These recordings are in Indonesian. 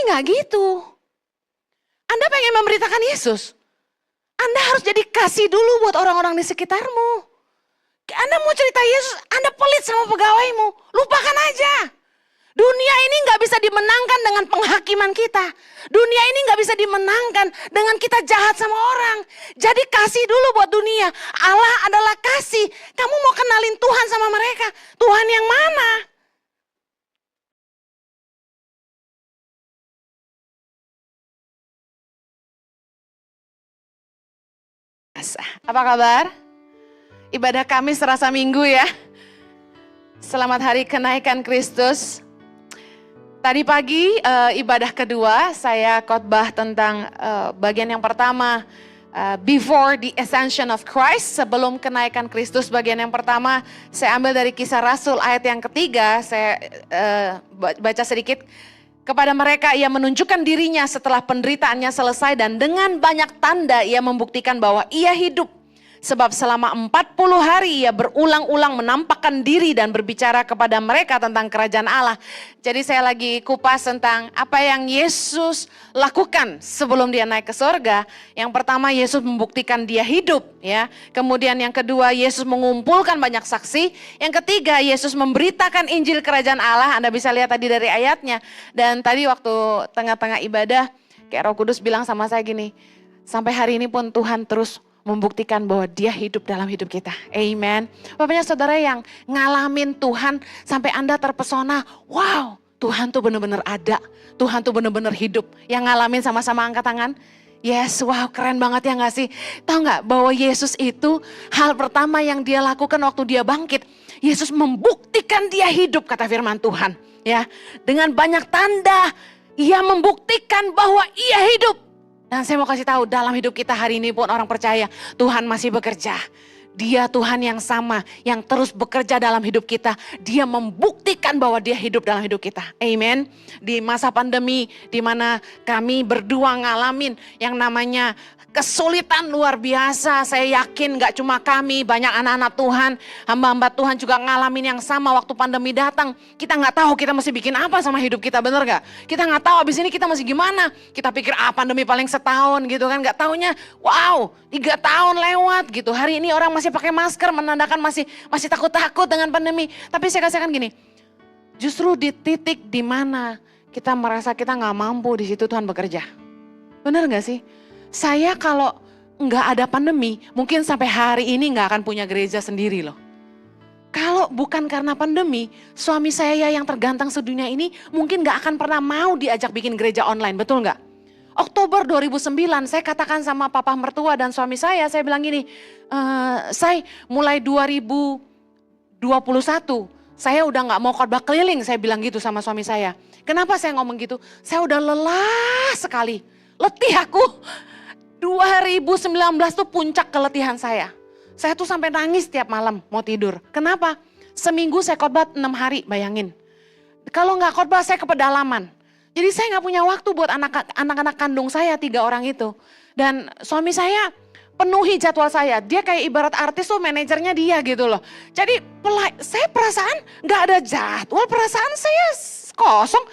nggak gitu. Anda pengen memberitakan Yesus, Anda harus jadi kasih dulu buat orang-orang di sekitarmu. Anda mau cerita Yesus, Anda pelit sama pegawaimu, lupakan aja. Dunia ini nggak bisa dimenangkan dengan penghakiman kita. Dunia ini nggak bisa dimenangkan dengan kita jahat sama orang. Jadi kasih dulu buat dunia. Allah adalah kasih. Kamu mau kenalin Tuhan sama mereka. Tuhan yang mana? Apa kabar? Ibadah kami serasa minggu ya. Selamat hari kenaikan Kristus. Tadi pagi ibadah kedua saya khotbah tentang bagian yang pertama, before the ascension of Christ, sebelum kenaikan Kristus. Bagian yang pertama saya ambil dari Kisah Rasul ayat yang ketiga, saya baca sedikit. Kepada mereka ia menunjukkan dirinya setelah penderitaannya selesai dan dengan banyak tanda ia membuktikan bahwa ia hidup. Sebab selama 40 hari ia berulang-ulang menampakkan diri dan berbicara kepada mereka tentang kerajaan Allah. Jadi saya lagi kupas tentang apa yang Yesus lakukan sebelum dia naik ke surga. Yang pertama Yesus membuktikan dia hidup ya. Kemudian yang kedua Yesus mengumpulkan banyak saksi. Yang ketiga Yesus memberitakan Injil kerajaan Allah. Anda bisa lihat tadi dari ayatnya. Dan tadi waktu tengah-tengah ibadah kayak Roh Kudus bilang sama saya gini. Sampai hari ini pun Tuhan terus membuktikan bahwa dia hidup dalam hidup kita. Amen. Bapaknya saudara yang ngalamin Tuhan sampai Anda terpesona. Wow, Tuhan tuh benar-benar ada. Tuhan tuh benar-benar hidup. Yang ngalamin sama-sama angkat tangan. Yes, wow keren banget ya gak sih? Tahu gak bahwa Yesus itu hal pertama yang dia lakukan waktu dia bangkit. Yesus membuktikan dia hidup kata firman Tuhan. Ya, dengan banyak tanda ia membuktikan bahwa ia hidup. Dan saya mau kasih tahu dalam hidup kita hari ini pun orang percaya Tuhan masih bekerja. Dia Tuhan yang sama yang terus bekerja dalam hidup kita. Dia membuktikan bahwa dia hidup dalam hidup kita. Amen. Di masa pandemi di mana kami berdua ngalamin yang namanya kesulitan luar biasa. Saya yakin gak cuma kami, banyak anak-anak Tuhan, hamba-hamba Tuhan juga ngalamin yang sama waktu pandemi datang. Kita gak tahu kita mesti bikin apa sama hidup kita, bener gak? Kita gak tahu abis ini kita mesti gimana. Kita pikir pandemi paling setahun gitu kan. Gak taunya wow 3 tahun lewat gitu. Hari ini orang masih pakai masker menandakan masih takut-takut dengan pandemi. Tapi saya katakan gini, justru di titik di mana kita merasa kita gak mampu, di situ Tuhan bekerja. Bener gak sih? Saya kalau nggak ada pandemi, mungkin sampai hari ini nggak akan punya gereja sendiri loh. Kalau bukan karena pandemi, suami saya yang tergantang sedunia ini mungkin nggak akan pernah mau diajak bikin gereja online, betul nggak? Oktober 2009 saya katakan sama papa mertua dan suami saya bilang gini, saya mulai 2021, saya udah nggak mau khotbah keliling, saya bilang gitu sama suami saya. Kenapa saya ngomong gitu? Saya udah lelah sekali, letih aku. 2019 tuh puncak keletihan saya. Saya tuh sampai nangis tiap malam mau tidur. Kenapa? Seminggu saya khotbah 6 hari, bayangin. Kalau nggak khotbah saya ke pedalaman. Jadi saya nggak punya waktu buat anak-anak kandung saya 3 orang itu. Dan suami saya penuhi jadwal saya. Dia kayak ibarat artis tuh manajernya dia gitu loh. Jadi saya perasaan nggak ada jadwal, perasaan saya kosong.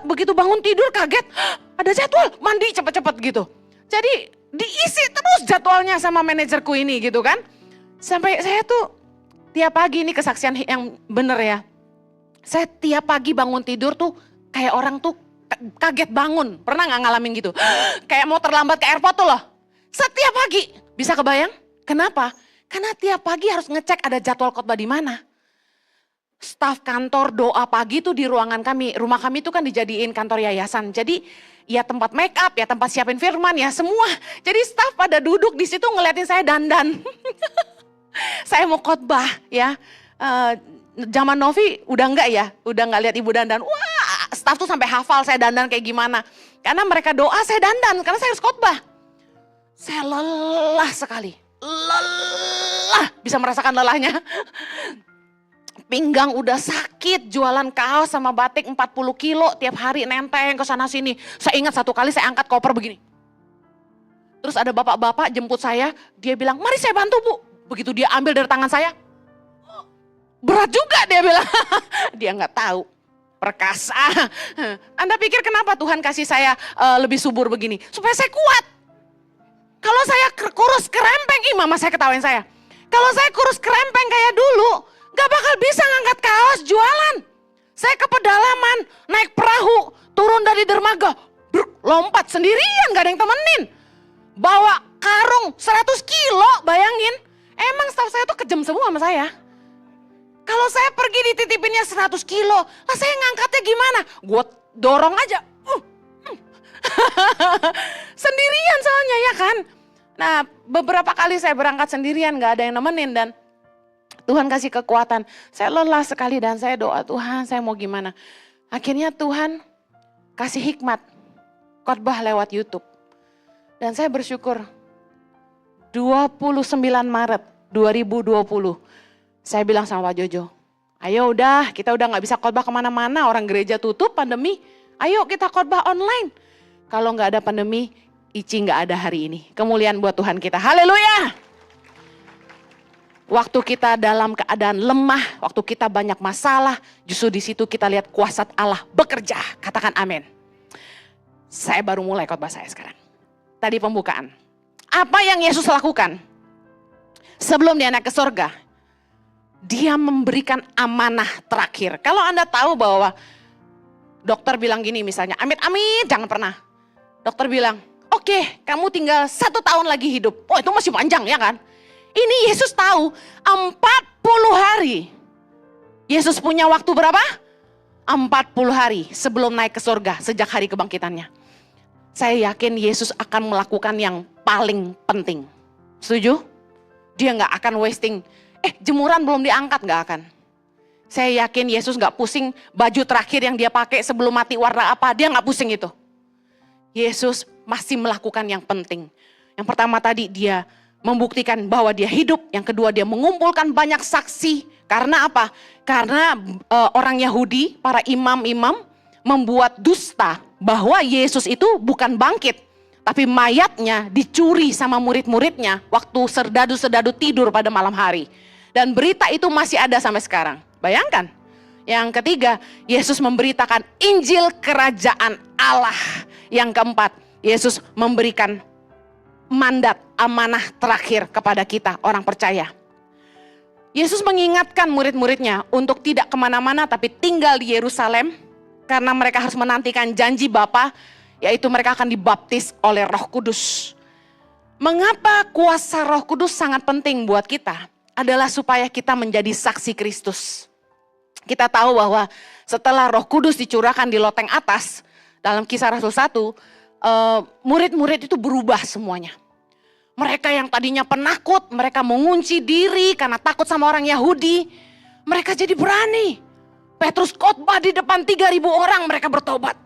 Begitu bangun tidur kaget, ada jadwal, mandi cepet-cepet gitu. Jadi diisi terus jadwalnya sama manajerku ini gitu kan. Sampai saya tuh tiap pagi, ini kesaksian yang bener ya. Saya tiap pagi bangun tidur tuh kayak orang tuh kaget bangun. Pernah gak ngalamin gitu? Kayak mau terlambat ke airport tuh loh. Setiap pagi, bisa kebayang? Kenapa? Karena tiap pagi harus ngecek ada jadwal khotbah di mana. Staf kantor doa pagi tuh di ruangan kami. Rumah kami tuh kan dijadiin kantor yayasan. Jadi ya tempat make up, ya tempat siapin firman, ya semua. Jadi staf pada duduk di situ ngeliatin saya dandan. Saya mau khotbah ya. Zaman Novi udah enggak ya, udah enggak lihat ibu dandan. Wah, staf tuh sampai hafal saya dandan kayak gimana. Karena mereka doa saya dandan, karena saya harus khotbah. Saya lelah sekali, lelah, bisa merasakan lelahnya. Pinggang udah sakit, jualan kaos sama batik 40 kilo tiap hari nenteng ke sana sini. Saya ingat satu kali saya angkat koper begini. Terus ada bapak-bapak jemput saya, dia bilang, "Mari saya bantu, Bu." Begitu dia ambil dari tangan saya, berat juga dia bilang. Dia nggak tahu. perkasa. Anda pikir kenapa Tuhan kasih saya lebih subur begini? Supaya saya kuat. Kalau saya kurus kerempeng, mama saya ketawain saya. Kalau saya kurus kerempeng kayak dulu, gak bakal bisa ngangkat kaos jualan. Saya ke pedalaman, naik perahu, turun dari dermaga, lompat sendirian, gak ada yang temenin. Bawa karung 100 kilo, bayangin. Emang staff saya tuh kejam semua sama saya. Kalau saya pergi dititipinnya 100 kilo, lah saya ngangkatnya gimana? Gue dorong aja. Sendirian soalnya ya kan. Nah beberapa kali saya berangkat sendirian, gak ada yang nemenin dan Tuhan kasih kekuatan. Saya lelah sekali dan saya doa, Tuhan saya mau gimana. Akhirnya Tuhan kasih hikmat, khotbah lewat YouTube. Dan saya bersyukur 29 Maret 2020. Saya bilang sama Pak Jojo, ayo udah kita udah gak bisa khotbah kemana-mana, orang gereja tutup pandemi. Ayo kita khotbah online. Kalau gak ada pandemi, Ici gak ada hari ini. Kemuliaan buat Tuhan kita, haleluya. Waktu kita dalam keadaan lemah, waktu kita banyak masalah, justru di situ kita lihat kuasa Allah bekerja. Katakan amin. Saya baru mulai khotbah saya sekarang. Tadi pembukaan. Apa yang Yesus lakukan? Sebelum dia naik ke surga, dia memberikan amanah terakhir. Kalau Anda tahu bahwa dokter bilang gini misalnya, amit-amit jangan pernah. Dokter bilang, oke, kamu tinggal 1 tahun lagi hidup. Oh itu masih panjang ya kan? Ini Yesus tahu 40 hari. Yesus punya waktu berapa? 40 hari sebelum naik ke surga sejak hari kebangkitannya. Saya yakin Yesus akan melakukan yang paling penting. Setuju? Dia gak akan wasting. Jemuran belum diangkat, gak akan. Saya yakin Yesus gak pusing baju terakhir yang dia pakai sebelum mati warna apa. Dia gak pusing itu. Yesus masih melakukan yang penting. Yang pertama tadi dia membuktikan bahwa dia hidup. Yang kedua dia mengumpulkan banyak saksi. Karena apa? Karena orang Yahudi, para imam-imam membuat dusta bahwa Yesus itu bukan bangkit. Tapi mayatnya dicuri sama murid-muridnya waktu serdadu-serdadu tidur pada malam hari. Dan berita itu masih ada sampai sekarang. Bayangkan. Yang ketiga, Yesus memberitakan Injil Kerajaan Allah. Yang keempat, Yesus memberikan mandat, amanah terakhir kepada kita, orang percaya. Yesus mengingatkan murid-muridnya untuk tidak kemana-mana tapi tinggal di Yerusalem. Karena mereka harus menantikan janji Bapa, yaitu mereka akan dibaptis oleh Roh Kudus. Mengapa kuasa Roh Kudus sangat penting buat kita? Adalah supaya kita menjadi saksi Kristus. Kita tahu bahwa setelah Roh Kudus dicurahkan di loteng atas, dalam Kisah Rasul 1, murid-murid itu berubah semuanya. Mereka yang tadinya penakut, mereka mengunci diri karena takut sama orang Yahudi. Mereka jadi berani. Petrus khotbah di depan 3.000 orang, mereka bertobat.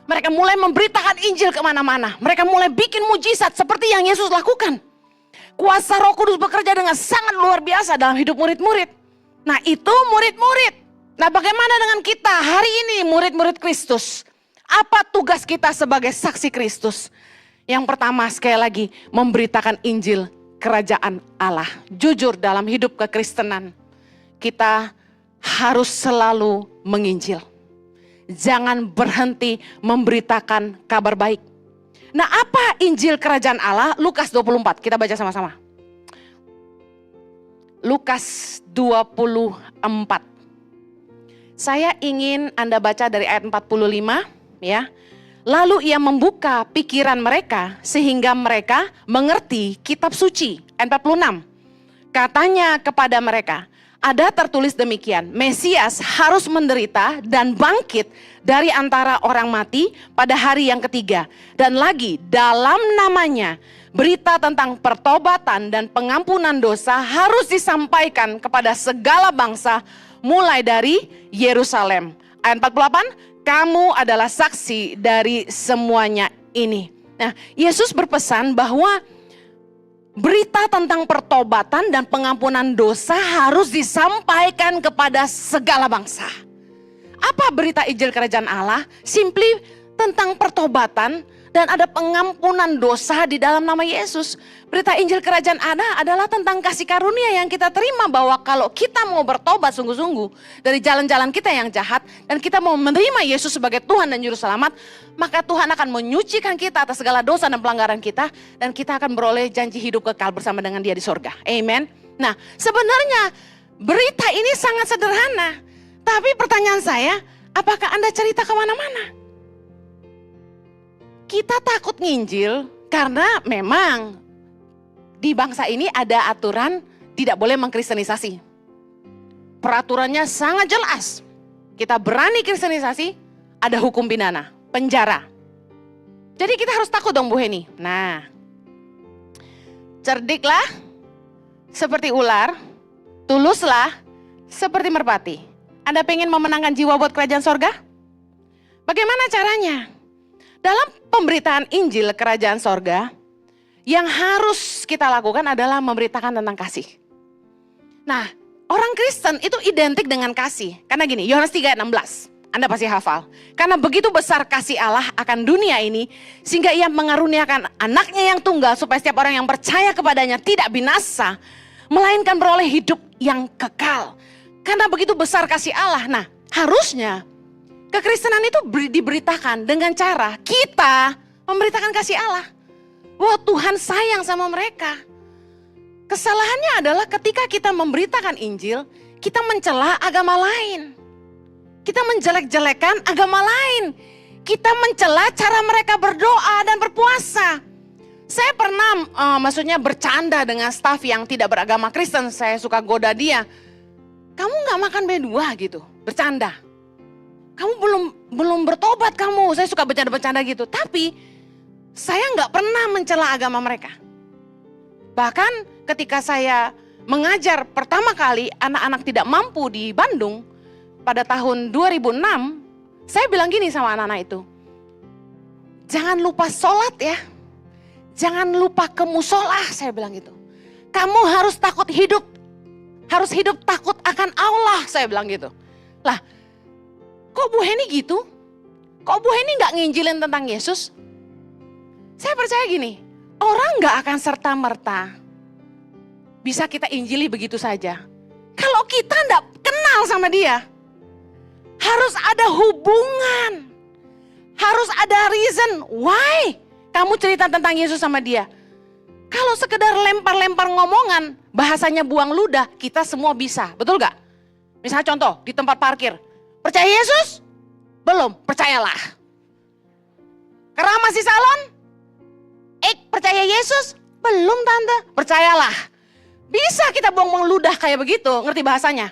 Mereka mulai memberitakan Injil kemana-mana. Mereka mulai bikin mujizat seperti yang Yesus lakukan. Kuasa Roh Kudus bekerja dengan sangat luar biasa dalam hidup murid-murid. Nah itu murid-murid. Nah bagaimana dengan kita hari ini murid-murid Kristus? Apa tugas kita sebagai saksi Kristus? Yang pertama sekali lagi memberitakan Injil Kerajaan Allah. Jujur dalam hidup kekristenan kita harus selalu menginjil. Jangan berhenti memberitakan kabar baik. Nah apa Injil Kerajaan Allah? Lukas 24, kita baca sama-sama. Lukas 24. Saya ingin Anda baca dari ayat 45 ya. Lalu ia membuka pikiran mereka sehingga mereka mengerti kitab suci. Ayat 46. Katanya kepada mereka, ada tertulis demikian, Mesias harus menderita dan bangkit dari antara orang mati pada hari yang ketiga. Dan lagi dalam namanya berita tentang pertobatan dan pengampunan dosa harus disampaikan kepada segala bangsa mulai dari Yerusalem. Ayat 48, kamu adalah saksi dari semuanya ini. Nah, Yesus berpesan bahwa berita tentang pertobatan dan pengampunan dosa harus disampaikan kepada segala bangsa. Apa berita Injil Kerajaan Allah? Simply tentang pertobatan pertobatan dan ada pengampunan dosa di dalam nama Yesus. Berita Injil Kerajaan Allah adalah tentang kasih karunia yang kita terima, bahwa kalau kita mau bertobat sungguh-sungguh dari jalan-jalan kita yang jahat dan kita mau menerima Yesus sebagai Tuhan dan Juru Selamat, maka Tuhan akan menyucikan kita atas segala dosa dan pelanggaran kita, dan kita akan beroleh janji hidup kekal bersama dengan Dia di sorga. Amen. Nah, sebenarnya berita ini sangat sederhana, tapi pertanyaan saya, apakah Anda cerita kemana-mana? Kita takut nginjil karena memang di bangsa ini ada aturan tidak boleh mengkristenisasi. Peraturannya sangat jelas. Kita berani kristenisasi, ada hukum pidana, penjara. Jadi kita harus takut dong Bu Heni. Nah, cerdiklah seperti ular, tuluslah seperti merpati. Anda pengen memenangkan jiwa buat kerajaan sorga? Bagaimana caranya? Dalam pemberitaan Injil Kerajaan Sorga, yang harus kita lakukan adalah memberitakan tentang kasih. Nah, orang Kristen itu identik dengan kasih. Karena gini, Yohanes 3:16, Anda pasti hafal. Karena begitu besar kasih Allah akan dunia ini, sehingga Ia mengaruniakan anaknya yang tunggal, supaya setiap orang yang percaya kepadanya tidak binasa, melainkan beroleh hidup yang kekal. Karena begitu besar kasih Allah. Nah, harusnya kekristenan itu diberitakan dengan cara kita memberitakan kasih Allah. Wah, Tuhan sayang sama mereka. Kesalahannya adalah ketika kita memberitakan Injil, kita mencela agama lain. Kita menjelek-jelekan agama lain. Kita mencela cara mereka berdoa dan berpuasa. Saya pernah maksudnya bercanda dengan staf yang tidak beragama Kristen. Saya suka goda dia. Kamu gak makan B2 gitu, bercanda. Kamu belum bertobat kamu, saya suka bercanda-bercanda gitu. Tapi saya nggak pernah mencela agama mereka. Bahkan ketika saya mengajar pertama kali anak-anak tidak mampu di Bandung pada tahun 2006, saya bilang gini sama anak-anak itu. Jangan lupa sholat ya. Jangan lupa ke musola, saya bilang gitu. Kamu harus takut hidup. Harus hidup takut akan Allah, saya bilang gitu. Lah, kok Bu Heni gitu? Kok Bu Heni gak nginjilin tentang Yesus? Saya percaya gini, orang gak akan serta-merta bisa kita injili begitu saja. Kalau kita gak kenal sama Dia, harus ada hubungan. Harus ada reason why kamu cerita tentang Yesus sama Dia. Kalau sekedar lempar-lempar ngomongan, bahasanya buang ludah, kita semua bisa, betul gak? Misalnya contoh, di tempat parkir. Percaya Yesus? Belum, percayalah. Keramas di salon? Percaya Yesus? Belum tante, percayalah. Bisa kita buang-buang ludah kayak begitu, ngerti bahasanya.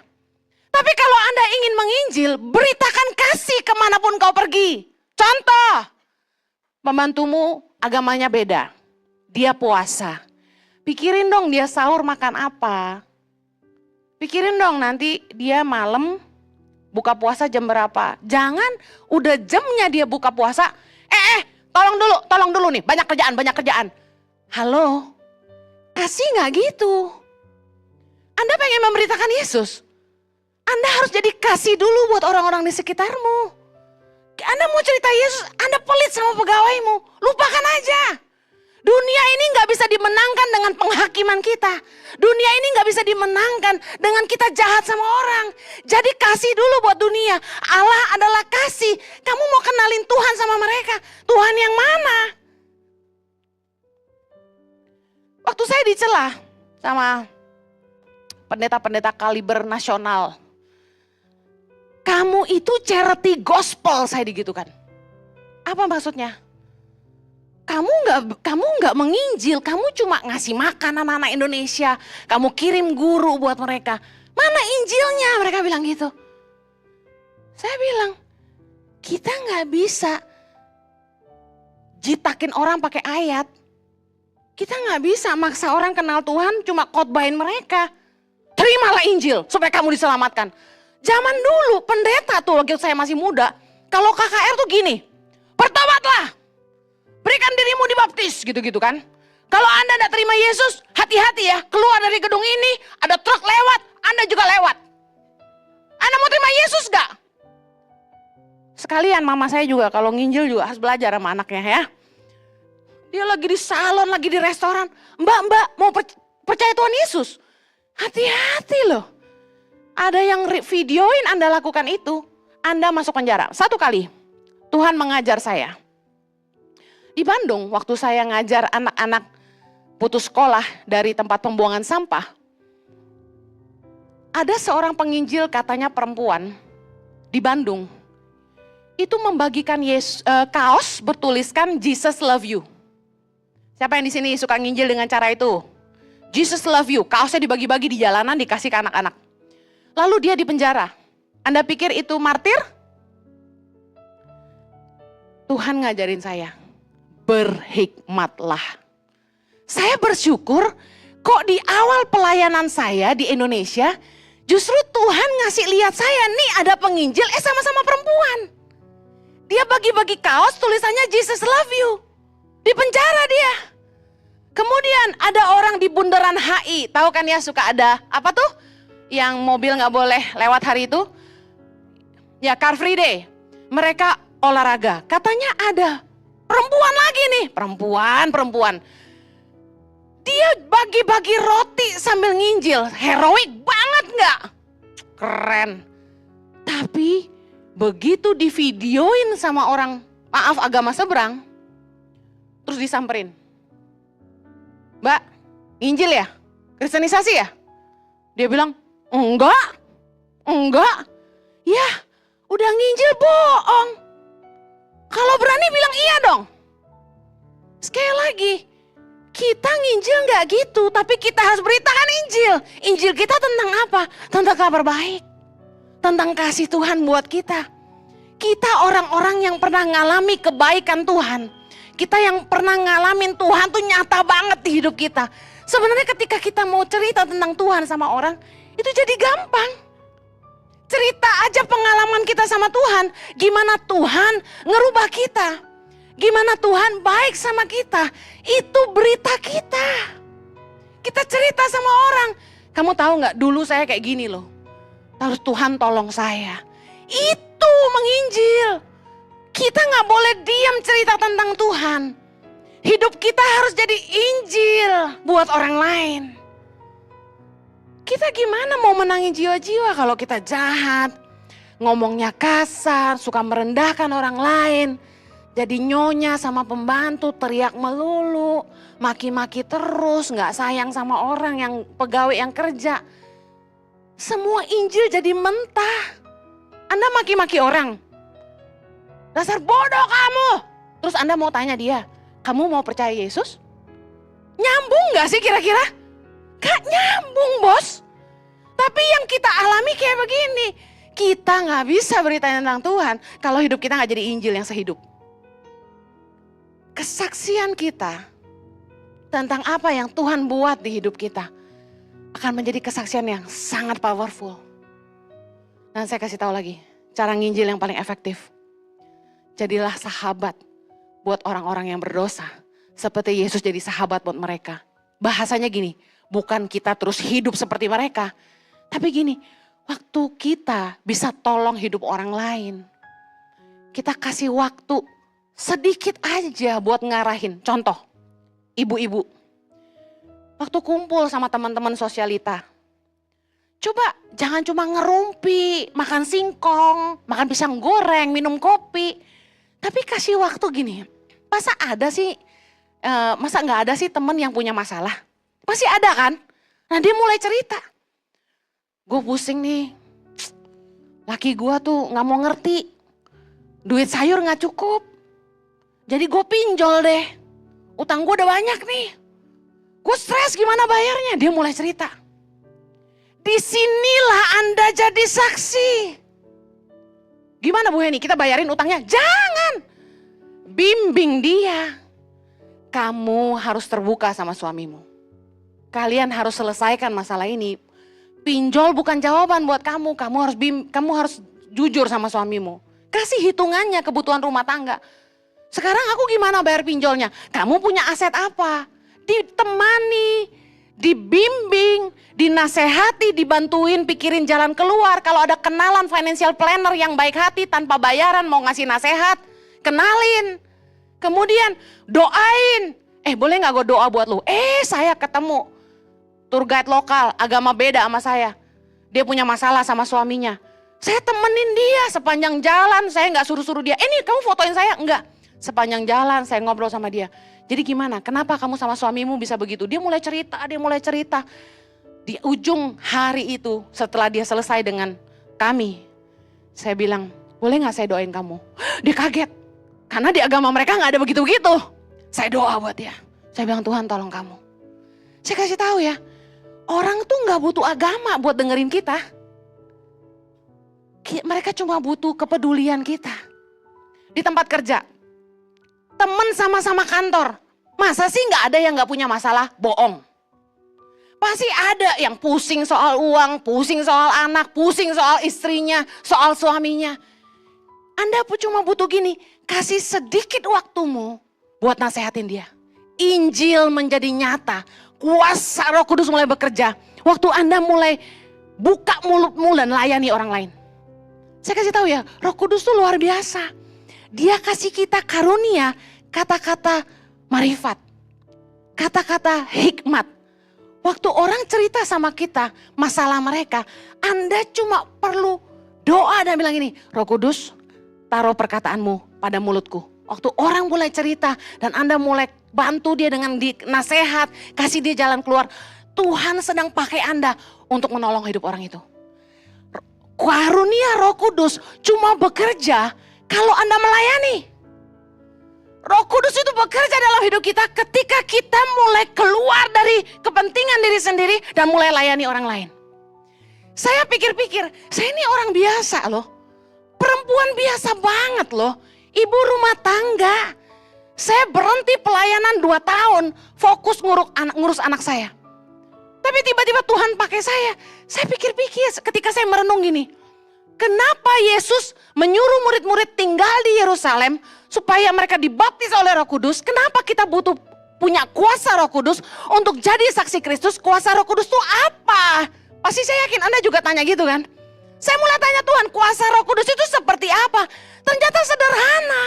Tapi kalau Anda ingin menginjil, beritakan kasih kemanapun kau pergi. Contoh, pembantumu agamanya beda, dia puasa. Pikirin dong dia sahur makan apa. Pikirin dong nanti dia malam buka puasa jam berapa? Jangan udah jamnya dia buka puasa, tolong dulu nih, banyak kerjaan. Halo, kasih gak gitu? Anda pengen memberitakan Yesus? Anda harus jadi kasih dulu buat orang-orang di sekitarmu. Anda mau cerita Yesus, Anda pelit sama pegawaimu, lupakan aja. Dunia ini gak bisa dimenangkan dengan penghakiman kita. Dunia ini gak bisa dimenangkan dengan kita jahat sama orang. Jadi kasih dulu buat dunia. Allah adalah kasih. Kamu mau kenalin Tuhan sama mereka. Tuhan yang mana? Waktu saya dicela sama pendeta-pendeta kaliber nasional. Kamu itu charity gospel, saya digitukan. Apa maksudnya? Kamu nggak menginjil, kamu cuma ngasih makan anak-anak Indonesia, kamu kirim guru buat mereka. Mana Injilnya? Mereka bilang gitu. Saya bilang, kita nggak bisa jitakin orang pakai ayat. Kita nggak bisa maksa orang kenal Tuhan cuma khotbahin mereka. Terimalah Injil supaya kamu diselamatkan. Zaman dulu pendeta tuh waktu saya masih muda, kalau KKR tuh gini, bertobatlah, berikan dirimu dibaptis, gitu-gitu kan. Kalau Anda tidak terima Yesus, hati-hati ya, keluar dari gedung ini, ada truk lewat, Anda juga lewat. Anda mau terima Yesus gak? Sekalian mama saya juga kalau nginjil juga harus belajar sama anaknya ya. Dia lagi di salon, lagi di restoran. Mbak mau percaya Tuhan Yesus? Hati-hati loh. Ada yang videoin Anda lakukan itu, Anda masuk penjara. Satu kali Tuhan mengajar saya. Di Bandung waktu saya ngajar anak-anak putus sekolah dari tempat pembuangan sampah. Ada seorang penginjil katanya perempuan di Bandung. Itu membagikan kaos bertuliskan Jesus love you. Siapa yang di sini suka nginjil dengan cara itu? Jesus love you, kaosnya dibagi-bagi di jalanan dikasih ke anak-anak. Lalu dia di penjara. Anda pikir itu martir? Tuhan ngajarin saya, berhikmatlah. Saya bersyukur kok di awal pelayanan saya di Indonesia, justru Tuhan ngasih lihat saya, nih ada penginjil, sama-sama perempuan. Dia bagi-bagi kaos tulisannya Jesus love you. Di penjara dia. Kemudian ada orang di bundaran HI. Tahu kan ya suka ada apa tuh? Yang mobil gak boleh lewat hari itu. Ya Car Free Day. Mereka olahraga. Katanya ada perempuan lagi nih. Perempuan. Dia bagi-bagi roti sambil nginjil. Heroik banget gak? Keren. Tapi begitu divideoin sama orang, maaf agama seberang, terus disamperin. Mbak, nginjil ya? Kristenisasi ya? Dia bilang, enggak. Ya, udah nginjil bohong. Kalau berani bilang iya dong. Sekali lagi, kita nginjil gak gitu, tapi kita harus beritakan Injil. Injil kita tentang apa? Tentang kabar baik. Tentang kasih Tuhan buat kita. Kita orang-orang yang pernah ngalami kebaikan Tuhan. Kita yang pernah ngalamin Tuhan tuh nyata banget di hidup kita. Sebenarnya ketika kita mau cerita tentang Tuhan sama orang, itu jadi gampang. Cerita aja pengalaman kita sama Tuhan. Gimana Tuhan ngerubah kita. Gimana Tuhan baik sama kita. Itu berita kita. Kita cerita sama orang. Kamu tahu gak, dulu saya kayak gini loh. Terus Tuhan tolong saya. Itu menginjil. Kita gak boleh diam cerita tentang Tuhan. Hidup kita harus jadi Injil buat orang lain. Kita gimana mau menangin jiwa-jiwa kalau kita jahat, ngomongnya kasar, suka merendahkan orang lain. Jadi nyonya sama pembantu, teriak melulu, maki-maki terus, gak sayang sama orang yang pegawai yang kerja. Semua Injil jadi mentah. Anda maki-maki orang. Dasar bodoh kamu. Terus Anda mau tanya dia, kamu mau percaya Yesus? Nyambung gak sih kira-kira? Gak nyambung bos. Tapi yang kita alami kayak begini. Kita gak bisa berita tentang Tuhan kalau hidup kita gak jadi Injil yang sehidup. Kesaksian kita tentang apa yang Tuhan buat di hidup kita akan menjadi kesaksian yang sangat powerful. Dan saya kasih tahu lagi, cara nginjil yang paling efektif. Jadilah sahabat buat orang-orang yang berdosa. Seperti Yesus jadi sahabat buat mereka. Bahasanya gini, bukan kita terus hidup seperti mereka. Tapi gini, waktu kita bisa tolong hidup orang lain. Kita kasih waktu sedikit aja buat ngarahin. Contoh, ibu-ibu. Waktu kumpul sama teman-teman sosialita. Coba jangan cuma ngerumpi, makan singkong, makan pisang goreng, minum kopi. Tapi kasih waktu gini, masa nggak ada sih temen yang punya masalah? Pasti ada kan? Nah dia mulai cerita. Gue pusing nih, laki gue tuh gak mau ngerti. Duit sayur gak cukup. Jadi gue pinjol deh. Utang gue udah banyak nih. Gue stres gimana bayarnya? Dia mulai cerita. Disinilah Anda jadi saksi. Gimana Bu Heni, kita bayarin utangnya? Jangan. Bimbing dia. Kamu harus terbuka sama suamimu. Kalian harus selesaikan masalah ini. Pinjol bukan jawaban buat kamu. Kamu harus jujur sama suamimu. Kasih hitungannya kebutuhan rumah tangga. Sekarang aku gimana bayar pinjolnya? Kamu punya aset apa? Ditemani, dibimbing, dinasehati, dibantuin, pikirin jalan keluar. Kalau ada kenalan financial planner yang baik hati tanpa bayaran mau ngasih nasehat, kenalin. Kemudian doain. Boleh gak gue doa buat lu? Saya ketemu tour guide lokal, agama beda sama saya. Dia punya masalah sama suaminya. Saya temenin dia sepanjang jalan, saya gak suruh-suruh dia. Nih kamu fotoin saya? Enggak. Sepanjang jalan saya ngobrol sama dia. Jadi gimana? Kenapa kamu sama suamimu bisa begitu? Dia mulai cerita. Di ujung hari itu setelah dia selesai dengan kami, saya bilang, boleh gak saya doain kamu? Dia kaget. Karena di agama mereka gak ada begitu-begitu. Saya doa buat dia. Saya bilang, Tuhan tolong kamu. Saya kasih tahu ya, orang tuh gak butuh agama buat dengerin kita. Mereka cuma butuh kepedulian kita. Di tempat kerja, temen sama-sama kantor, masa sih gak ada yang gak punya masalah? Bohong. Pasti ada yang pusing soal uang, pusing soal anak, pusing soal istrinya, soal suaminya. Anda cuma butuh gini, kasih sedikit waktumu buat nasehatin dia. Injil menjadi nyata, kuasa Roh Kudus mulai bekerja. Waktu Anda mulai buka mulutmu dan layani orang lain. Saya kasih tahu ya, Roh Kudus tuh luar biasa. Dia kasih kita karunia, kata-kata marifat, kata-kata hikmat. Waktu orang cerita sama kita masalah mereka, Anda cuma perlu doa dan bilang ini, Roh Kudus taruh perkataanmu pada mulutku. Waktu orang mulai cerita dan Anda mulai bantu dia dengan nasihat, kasih dia jalan keluar, Tuhan sedang pakai Anda untuk menolong hidup orang itu. Karunia Roh Kudus cuma bekerja kalau Anda melayani. Roh Kudus itu bekerja dalam hidup kita ketika kita mulai keluar dari kepentingan diri sendiri dan mulai layani orang lain. Saya pikir-pikir, saya ini orang biasa loh. Perempuan biasa banget loh. Ibu rumah tangga. Saya berhenti pelayanan 2 tahun, fokus ngurus anak saya. Tapi tiba-tiba Tuhan pakai saya. Saya pikir-pikir ketika saya merenung gini. Kenapa Yesus menyuruh murid-murid tinggal di Yerusalem supaya mereka dibaptis oleh Roh Kudus? Kenapa kita butuh punya kuasa Roh Kudus untuk jadi saksi Kristus? Kuasa Roh Kudus itu apa? Pasti saya yakin Anda juga tanya gitu kan? Saya mulai tanya Tuhan, kuasa Roh Kudus itu seperti apa? Ternyata sederhana.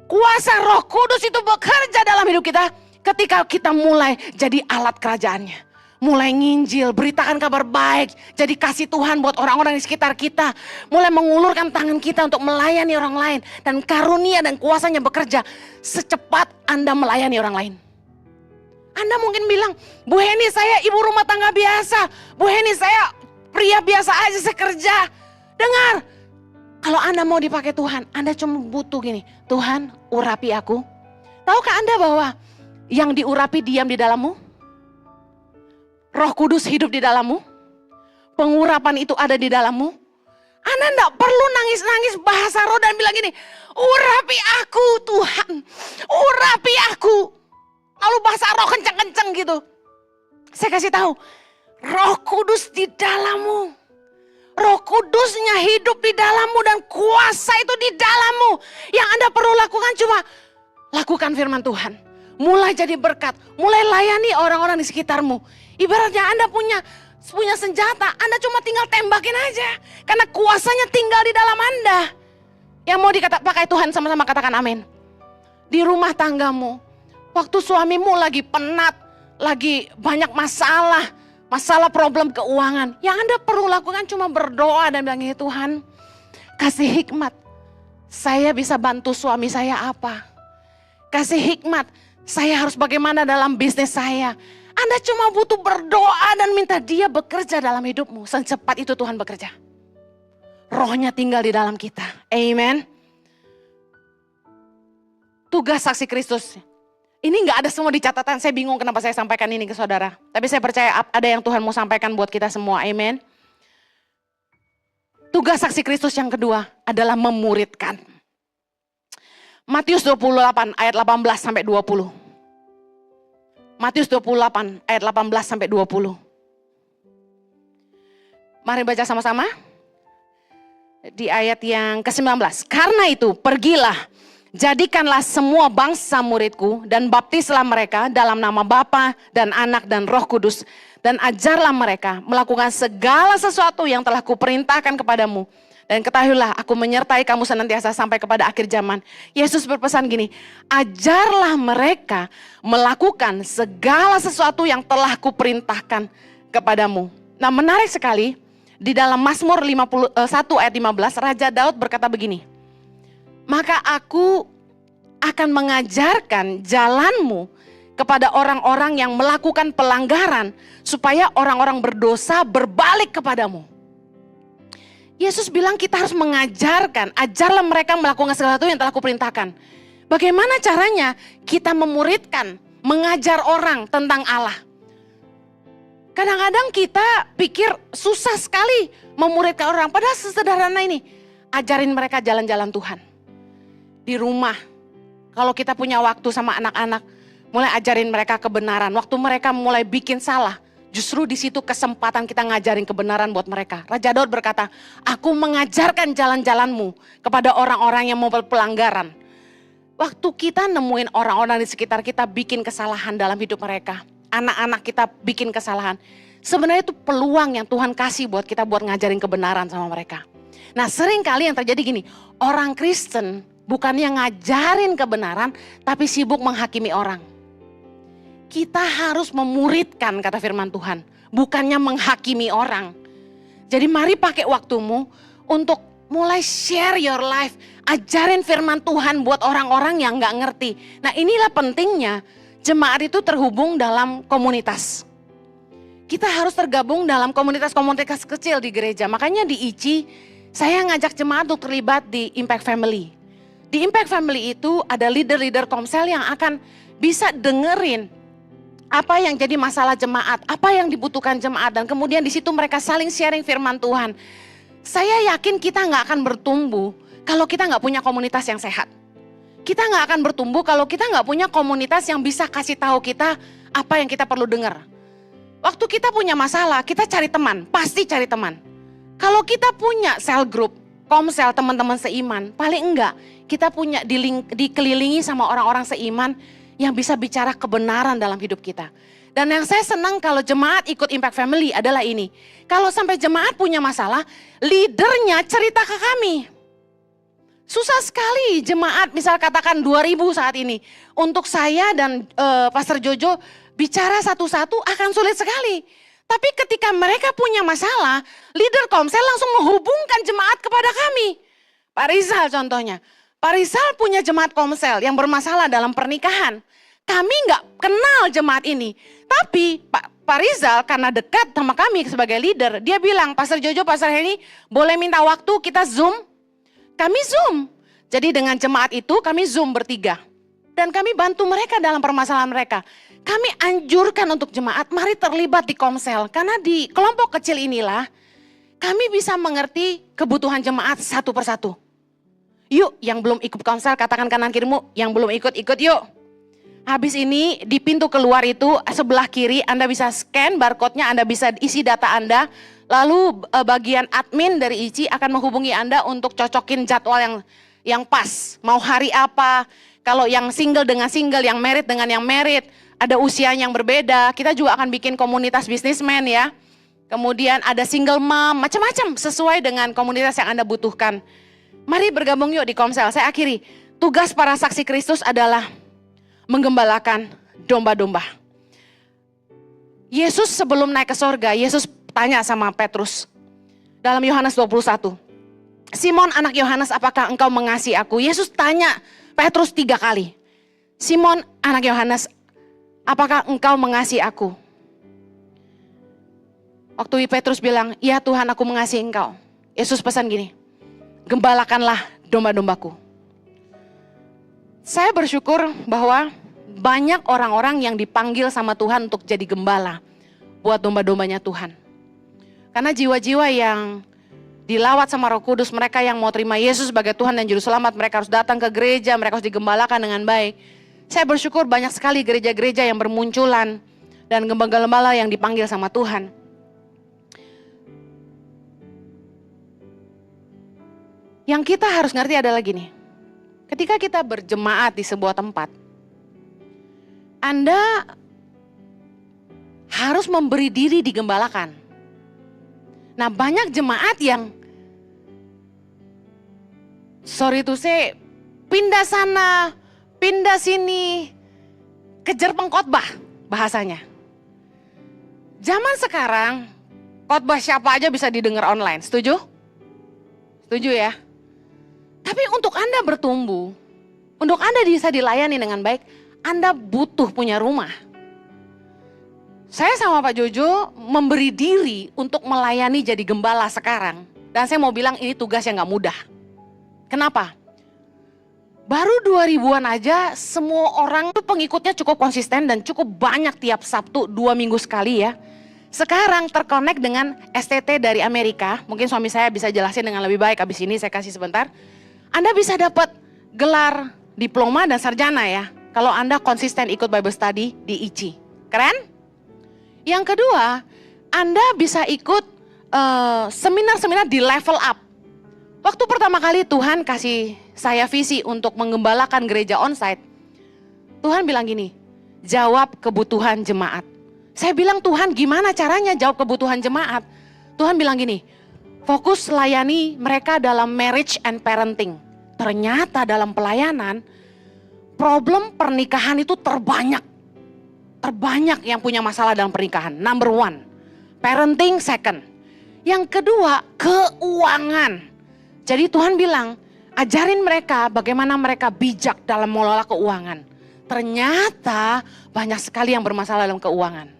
Kuasa Roh Kudus itu bekerja dalam hidup kita ketika kita mulai jadi alat kerajaannya. Mulai nginjil, beritakan kabar baik, jadi kasih Tuhan buat orang-orang di sekitar kita. Mulai mengulurkan tangan kita untuk melayani orang lain. Dan karunia dan kuasanya bekerja secepat Anda melayani orang lain. Anda mungkin bilang, Bu Heni saya ibu rumah tangga biasa. Bu Heni saya pria biasa aja, saya kerja. Dengar, kalau Anda mau dipakai Tuhan, Anda cuma butuh gini. Tuhan urapi aku. Tahukah Anda bahwa yang diurapi diam di dalammu? Roh Kudus hidup di dalammu. Pengurapan itu ada di dalammu. Anda enggak perlu nangis-nangis bahasa roh dan bilang gini, urapi aku Tuhan, urapi aku. Lalu bahasa roh kenceng-kenceng gitu. Saya kasih tahu, Roh Kudus di dalammu. Roh Kudusnya hidup di dalammu dan kuasa itu di dalammu. Yang Anda perlu lakukan cuma lakukan firman Tuhan. Mulai jadi berkat, mulai layani orang-orang di sekitarmu. Ibaratnya Anda punya senjata, Anda cuma tinggal tembakin aja. Karena kuasanya tinggal di dalam Anda. Yang mau pakai Tuhan sama-sama katakan amin. Di rumah tanggamu, waktu suamimu lagi penat, lagi banyak masalah problem keuangan. Yang Anda perlu lakukan cuma berdoa dan bilang, Tuhan kasih hikmat. Saya bisa bantu suami saya apa? Kasih hikmat, saya harus bagaimana dalam bisnis saya. Anda cuma butuh berdoa dan minta dia bekerja dalam hidupmu. Secepat itu Tuhan bekerja. Rohnya tinggal di dalam kita. Amen. Tugas saksi Kristus. Ini gak ada semua di catatan. Saya bingung kenapa saya sampaikan ini ke saudara. Tapi saya percaya ada yang Tuhan mau sampaikan buat kita semua. Amen. Tugas saksi Kristus yang kedua adalah memuridkan. Matius 28 ayat 18 sampai 20. Matius 28 ayat 18 sampai 20. Mari baca sama-sama. Di ayat yang ke-19. Karena itu pergilah Jadikanlah semua bangsa muridku dan baptislah mereka dalam nama Bapa dan Anak dan Roh Kudus. Dan ajarlah mereka melakukan segala sesuatu yang telah kuperintahkan kepadamu. Dan ketahuilah aku menyertai kamu senantiasa sampai kepada akhir zaman. Yesus berpesan gini, ajarlah mereka melakukan segala sesuatu yang telah kuperintahkan kepadamu. Nah, menarik sekali, di dalam Mazmur 51 ayat 15, Raja Daud berkata begini, maka aku akan mengajarkan jalanmu kepada orang-orang yang melakukan pelanggaran, supaya orang-orang berdosa berbalik kepadamu. Yesus bilang kita harus mengajarkan, ajarlah mereka melakukan sesuatu yang telah kuperintahkan. Bagaimana caranya kita memuridkan, mengajar orang tentang Allah? Kadang-kadang kita pikir susah sekali memuridkan orang, padahal sesederhana ini. Ajarin mereka jalan-jalan Tuhan. Di rumah, kalau kita punya waktu sama anak-anak, mulai ajarin mereka kebenaran. Waktu mereka mulai bikin salah, justru di situ kesempatan kita ngajarin kebenaran buat mereka. Raja Daud berkata, aku mengajarkan jalan-jalanmu kepada orang-orang yang mau pelanggaran. Waktu kita nemuin orang-orang di sekitar kita bikin kesalahan dalam hidup mereka, anak-anak kita bikin kesalahan, sebenarnya itu peluang yang Tuhan kasih buat kita buat ngajarin kebenaran sama mereka. Nah, sering kali yang terjadi gini, orang Kristen bukannya ngajarin kebenaran, tapi sibuk menghakimi orang. Kita harus memuridkan, kata firman Tuhan, bukannya menghakimi orang. Jadi mari pakai waktumu untuk mulai share your life. Ajarin firman Tuhan buat orang-orang yang gak ngerti. Nah, inilah pentingnya jemaat itu terhubung dalam komunitas. Kita harus tergabung dalam komunitas-komunitas kecil di gereja. Makanya di ICI, saya ngajak jemaat untuk terlibat di Impact Family. Di Impact Family itu ada leader-leader komsel yang akan bisa dengerin apa yang jadi masalah jemaat, apa yang dibutuhkan jemaat, dan kemudian di situ mereka saling sharing firman Tuhan. Saya yakin kita nggak akan bertumbuh kalau kita nggak punya komunitas yang sehat. Kita nggak akan bertumbuh kalau kita nggak punya komunitas yang bisa kasih tahu kita apa yang kita perlu dengar. Waktu kita punya masalah, kita cari teman, pasti cari teman. Kalau kita punya cell group, komsel teman-teman seiman, paling enggak kita punya dikelilingi sama orang-orang seiman yang bisa bicara kebenaran dalam hidup kita. Dan yang saya senang kalau jemaat ikut Impact Family adalah ini. Kalau sampai jemaat punya masalah, leadernya cerita ke kami. Susah sekali jemaat, misal katakan 2000 saat ini. Untuk saya dan Pastor Jojo bicara satu-satu akan sulit sekali. Tapi ketika mereka punya masalah, leader komsel langsung menghubungkan jemaat kepada kami. Pak Rizal contohnya. Pak Rizal punya jemaat komsel yang bermasalah dalam pernikahan. Kami nggak kenal jemaat ini. Tapi Pak Rizal karena dekat sama kami sebagai leader, dia bilang, Pastor Jojo, Pastor Henny, boleh minta waktu kita Zoom? Kami Zoom. Jadi dengan jemaat itu kami Zoom bertiga. Dan kami bantu mereka dalam permasalahan mereka. Kami anjurkan untuk jemaat, mari terlibat di komsel. Karena di kelompok kecil inilah, kami bisa mengerti kebutuhan jemaat satu persatu. Yuk, yang belum ikut komsel, katakan kanan kirimu, yang belum ikut yuk. Habis ini di pintu keluar itu sebelah kiri Anda bisa scan barcode-nya, Anda bisa isi data Anda. Lalu bagian admin dari ICI akan menghubungi Anda untuk cocokin jadwal yang pas. Mau hari apa, kalau yang single dengan single, yang married dengan yang married. Ada usia yang berbeda, kita juga akan bikin komunitas bisnismen ya. Kemudian ada single mom, macam-macam sesuai dengan komunitas yang Anda butuhkan. Mari bergabung yuk di komsel. Saya akhiri, tugas para saksi Kristus adalah menggembalakan domba-domba. Yesus sebelum naik ke sorga, Yesus tanya sama Petrus. Dalam Yohanes 21. Simon anak Yohanes, apakah engkau mengasihi aku? Yesus tanya Petrus 3 kali. Simon anak Yohanes, apakah engkau mengasihi aku? Waktu Petrus bilang, ya Tuhan, aku mengasihi engkau. Yesus pesan gini, gembalakanlah domba-dombaku. Saya bersyukur bahwa banyak orang-orang yang dipanggil sama Tuhan untuk jadi gembala buat domba-dombanya Tuhan. Karena jiwa-jiwa yang dilawat sama Roh Kudus, mereka yang mau terima Yesus sebagai Tuhan dan Juru Selamat, mereka harus datang ke gereja, mereka harus digembalakan dengan baik. Saya bersyukur banyak sekali gereja-gereja yang bermunculan dan gembala-gembala yang dipanggil sama Tuhan. Yang kita harus ngerti adalah gini, Ketika kita berjemaat di sebuah tempat, Anda harus memberi diri digembalakan. Nah, banyak jemaat yang sorry to say, pindah sana, pindah sini, kejar pengkhotbah bahasanya. Zaman sekarang, khotbah siapa aja bisa didengar online, setuju? Setuju ya? Tapi untuk Anda bertumbuh, untuk Anda bisa dilayani dengan baik, Anda butuh punya rumah. Saya sama Pak Jojo memberi diri untuk melayani jadi gembala sekarang. Dan saya mau bilang ini tugas yang gak mudah. Kenapa? Baru 2000-an aja semua orang tuh pengikutnya cukup konsisten dan cukup banyak tiap Sabtu 2 minggu sekali ya. Sekarang terkonek dengan STT dari Amerika. Mungkin suami saya bisa jelasin dengan lebih baik, habis ini saya kasih sebentar. Anda bisa dapat gelar diploma dan sarjana ya. Kalau Anda konsisten ikut Bible Study di ICI. Keren? Yang kedua, Anda bisa ikut seminar-seminar di level up. Waktu pertama kali Tuhan kasih saya visi untuk mengembalakan gereja onsite. Tuhan bilang gini, jawab kebutuhan jemaat. Saya bilang, Tuhan gimana caranya jawab kebutuhan jemaat? Tuhan bilang gini, fokus layani mereka dalam marriage and parenting. Ternyata dalam pelayanan, problem pernikahan itu terbanyak. Terbanyak yang punya masalah dalam pernikahan. Number one, parenting second. Yang kedua, keuangan. Jadi Tuhan bilang, ajarin mereka bagaimana mereka bijak dalam mengelola keuangan. Ternyata banyak sekali yang bermasalah dalam keuangan.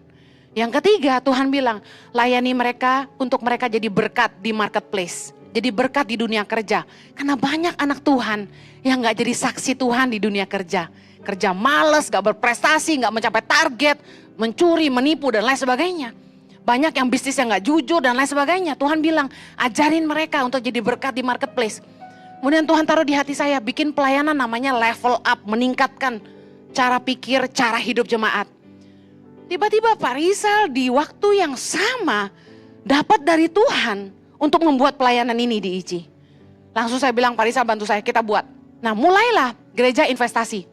Yang ketiga, Tuhan bilang, layani mereka untuk mereka jadi berkat di marketplace. Jadi berkat di dunia kerja. Karena banyak anak Tuhan yang gak jadi saksi Tuhan di dunia kerja. Kerja males, gak berprestasi, gak mencapai target, mencuri, menipu dan lain sebagainya. Banyak yang bisnis yang gak jujur dan lain sebagainya. Tuhan bilang, ajarin mereka untuk jadi berkat di marketplace. Kemudian Tuhan taruh di hati saya, bikin pelayanan namanya level up, meningkatkan cara pikir, cara hidup jemaat. Tiba-tiba Pak Rizal di waktu yang sama dapat dari Tuhan untuk membuat pelayanan ini di ICI. Langsung saya bilang, Pak Rizal bantu saya, kita buat. Nah mulailah gereja investasi.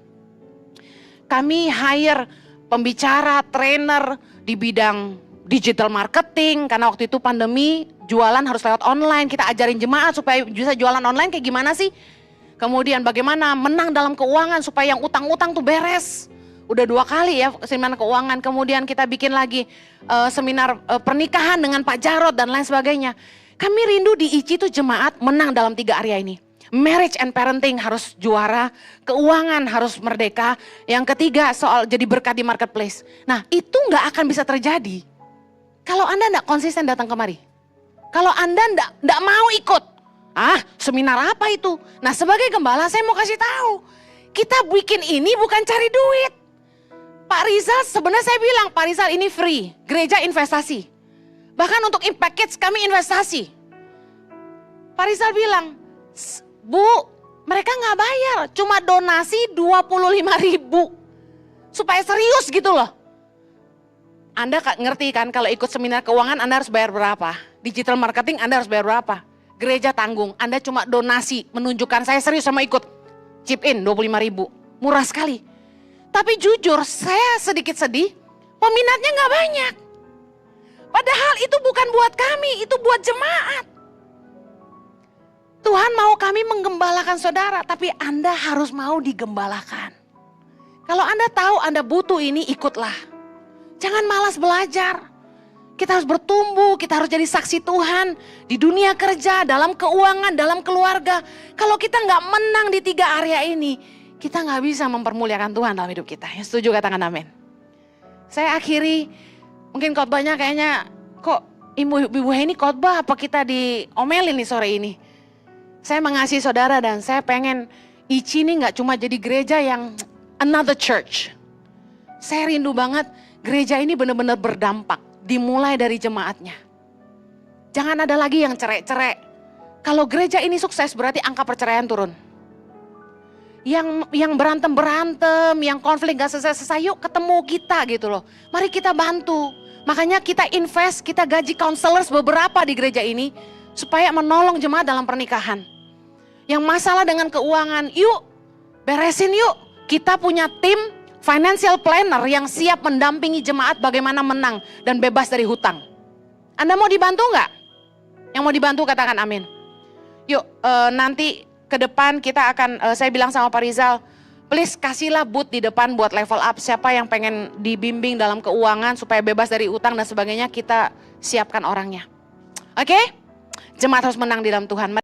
Kami hire pembicara, trainer di bidang digital marketing. Karena waktu itu pandemi, jualan harus lewat online. Kita ajarin jemaat supaya bisa jualan online kayak gimana sih. Kemudian bagaimana menang dalam keuangan supaya yang utang-utang tuh beres. Udah 2 kali ya seminar keuangan. Kemudian kita bikin lagi seminar pernikahan dengan Pak Jarod dan lain sebagainya. Kami rindu di ICI tuh jemaat menang dalam 3 area ini. Marriage and parenting harus juara, keuangan harus merdeka. Yang ketiga soal jadi berkat di marketplace. Nah itu gak akan bisa terjadi kalau Anda gak konsisten datang kemari. Kalau Anda gak mau ikut. Seminar apa itu? Nah sebagai gembala saya mau kasih tahu. Kita bikin ini bukan cari duit. Pak Rizal sebenarnya saya bilang, Pak Rizal ini free, gereja investasi. Bahkan untuk impact kids kami investasi. Pak Rizal bilang, Bu, mereka gak bayar, cuma donasi 25.000. Supaya serius gitu loh. Anda ngerti kan kalau ikut seminar keuangan Anda harus bayar berapa? Digital marketing Anda harus bayar berapa? Gereja tanggung, Anda cuma donasi menunjukkan saya serius sama ikut. Chip in 25.000, murah sekali. Tapi jujur saya sedikit sedih, peminatnya gak banyak. Padahal itu bukan buat kami, itu buat jemaat. Tuhan mau kami menggembalakan saudara, tapi Anda harus mau digembalakan. Kalau Anda tahu Anda butuh ini, ikutlah. Jangan malas belajar. Kita harus bertumbuh, kita harus jadi saksi Tuhan di dunia kerja, dalam keuangan, dalam keluarga. Kalau kita gak menang di 3 area ini, kita gak bisa mempermuliakan Tuhan dalam hidup kita. Yang setuju katakan amin. Saya akhiri, mungkin khotbahnya kayaknya, kok Ibu Heni khotbah apa kita diomelin nih sore ini. Saya mengasihi saudara dan saya pengen ICI ini gak cuma jadi gereja yang another church. Saya rindu banget gereja ini benar-benar berdampak. Dimulai dari jemaatnya. Jangan ada lagi yang cerai-cerai. Kalau gereja ini sukses berarti angka perceraian turun. Yang berantem-berantem, yang konflik gak selesai-selesai, yuk ketemu kita gitu loh. Mari kita bantu. Makanya kita invest, kita gaji counselors beberapa di gereja ini. Supaya menolong jemaat dalam pernikahan. Yang masalah dengan keuangan, yuk Beresin yuk. Kita punya tim financial planner yang siap mendampingi jemaat bagaimana menang dan bebas dari hutang. Anda mau dibantu nggak? Yang mau dibantu katakan amin. Yuk nanti ke depan kita akan, saya bilang sama Pak Rizal, please kasihlah booth di depan buat level up. Siapa yang pengen dibimbing dalam keuangan supaya bebas dari utang dan sebagainya, kita siapkan orangnya. Oke? Jemaat harus menang di dalam Tuhan.